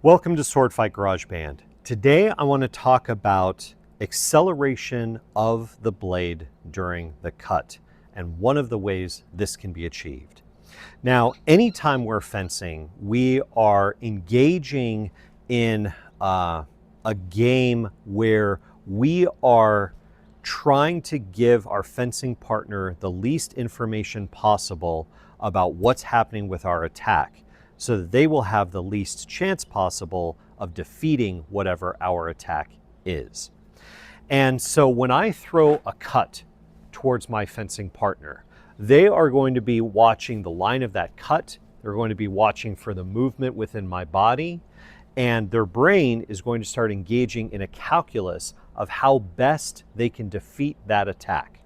Welcome to Sword Fight Garage Band. Today I want to talk about acceleration of the blade during the cut and one of the ways this can be achieved. Now, anytime we're fencing, we are engaging in a game where we are trying to give our fencing partner the least information possible about what's happening with our attack, so that they will have the least chance possible of defeating whatever our attack is. And so when I throw a cut towards my fencing partner, they are going to be watching the line of that cut, they're going to be watching for the movement within my body, and their brain is going to start engaging in a calculus of how best they can defeat that attack.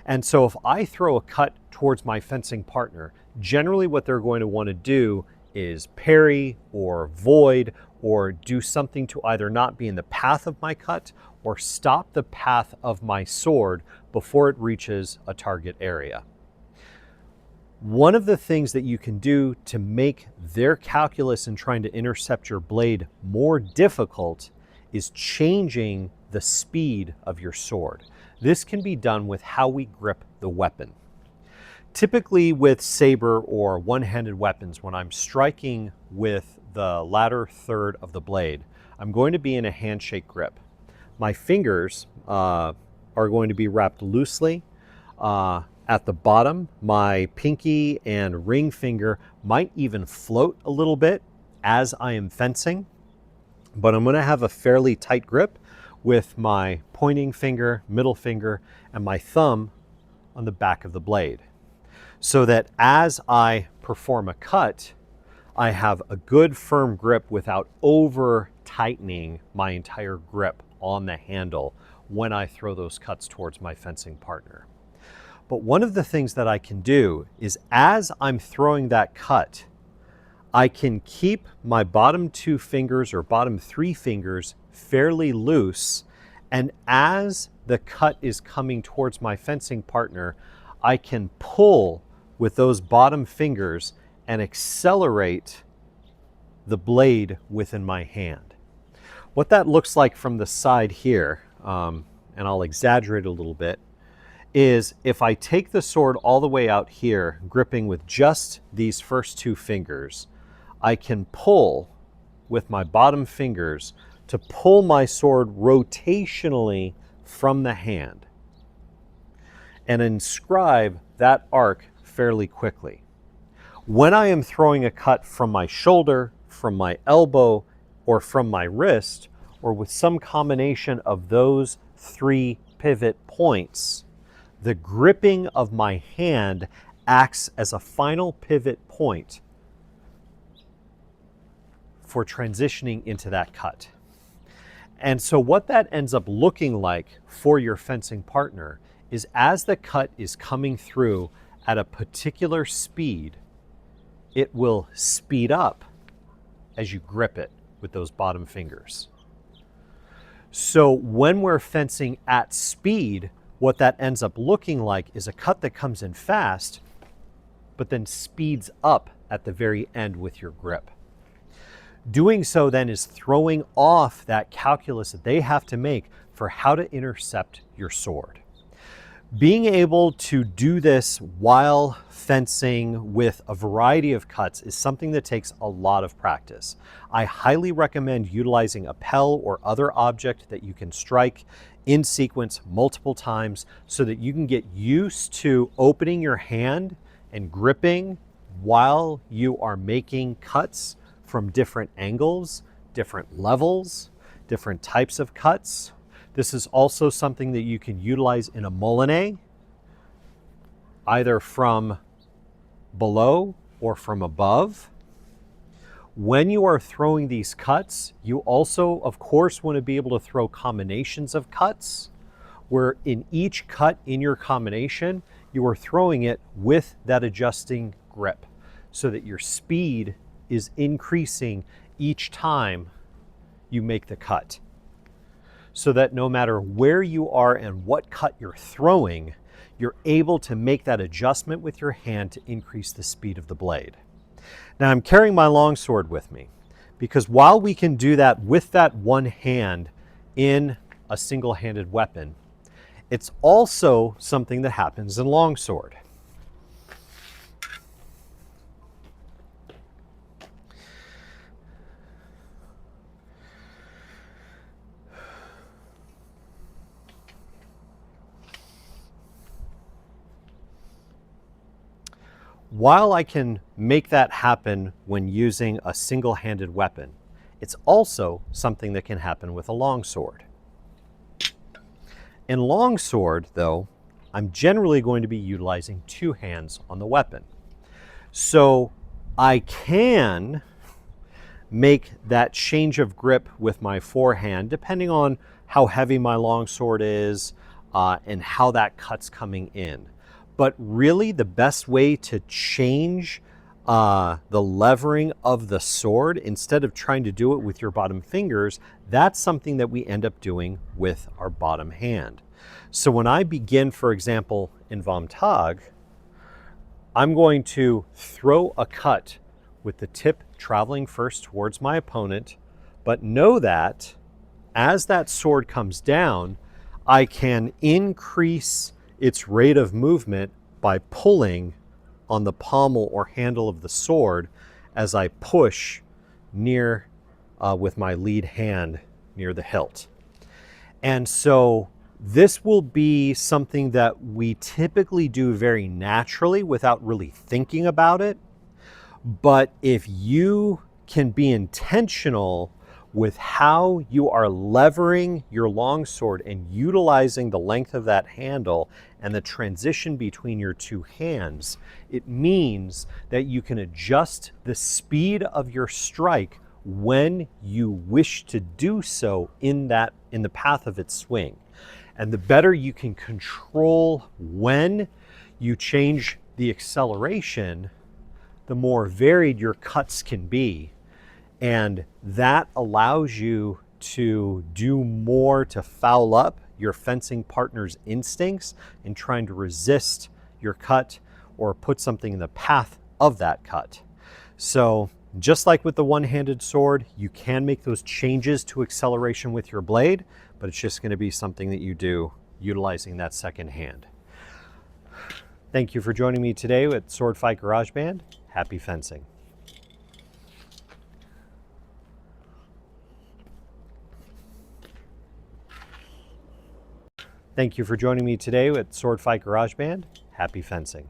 And so if I throw a cut towards my fencing partner, generally what they're going to want to do is parry or void or do something to either not be in the path of my cut or stop the path of my sword before it reaches a target area. One of the things that you can do to make their calculus in trying to intercept your blade more difficult is changing the speed of your sword. This can be done with how we grip the weapon. Typically with saber or one-handed weapons, when I'm striking with the latter third of the blade, I'm going to be in a handshake grip. My fingers are going to be wrapped loosely at the bottom. My pinky and ring finger might even float a little bit as I am fencing, but I'm going to have a fairly tight grip with my pointing finger, middle finger, and my thumb on the back of the blade, so that as I perform a cut, I have a good firm grip without over tightening my entire grip on the handle when I throw those cuts towards my fencing partner. But one of the things that I can do is, as I'm throwing that cut, I can keep my bottom two fingers or bottom three fingers fairly loose, and as the cut is coming towards my fencing partner, I can pull with those bottom fingers and accelerate the blade within my hand. What that looks like from the side here, and I'll exaggerate a little bit, is if I take the sword all the way out here, gripping with just these first two fingers, I can pull with my bottom fingers to pull my sword rotationally from the hand and inscribe that arc fairly quickly. When I am throwing a cut from my shoulder, from my elbow, or from my wrist, or with some combination of those three pivot points, the gripping of my hand acts as a final pivot point for transitioning into that cut. And so what that ends up looking like for your fencing partner is, as the cut is coming through at a particular speed, it will speed up as you grip it with those bottom fingers. So when we're fencing at speed, what that ends up looking like is a cut that comes in fast, but then speeds up at the very end with your grip. Doing so then is throwing off that calculus that they have to make for how to intercept your sword. Being able to do this while fencing with a variety of cuts is something that takes a lot of practice. I highly recommend utilizing a pel or other object that you can strike in sequence multiple times so that you can get used to opening your hand and gripping while you are making cuts from different angles, different levels, different types of cuts. This is also something that you can utilize in a moulinet, either from below or from above. When you are throwing these cuts, you also, of course, want to be able to throw combinations of cuts, where in each cut in your combination, you are throwing it with that adjusting grip so that your speed is increasing each time you make the cut, so that no matter where you are and what cut you're throwing, you're able to make that adjustment with your hand to increase the speed of the blade. Now I'm carrying my longsword with me Because while we can do that with that one hand in a single-handed weapon, it's also something that happens in longsword. While I can make that happen when using a single-handed weapon, it's also something that can happen with a longsword. In longsword, though, I'm generally going to be utilizing two hands on the weapon. So I can make that change of grip with my forehand, depending on how heavy my longsword is and how that cut's coming in. But really, the best way to change the levering of the sword, instead of trying to do it with your bottom fingers, that's something that we end up doing with our bottom hand. So when I begin, for example, in Vom Tag, I'm going to throw a cut with the tip traveling first towards my opponent, but know that as that sword comes down, I can increase its rate of movement by pulling on the pommel or handle of the sword as I push near with my lead hand near the hilt. And so this will be something that we typically do very naturally without really thinking about it. But if you can be intentional with how you are levering your longsword and utilizing the length of that handle and the transition between your two hands, it means that you can adjust the speed of your strike when you wish to do so in the path of its swing. And the better you can control when you change the acceleration, the more varied your cuts can be. And that allows you to do more to foul up your fencing partner's instincts in trying to resist your cut or put something in the path of that cut. So just like with the one-handed sword, you can make those changes to acceleration with your blade, but it's just going to be something that you do utilizing that second hand. Thank you for joining me today at Sword Fight Garage Band. Happy fencing. Thank you for joining me today at Sword Fight Garage Band. Happy fencing.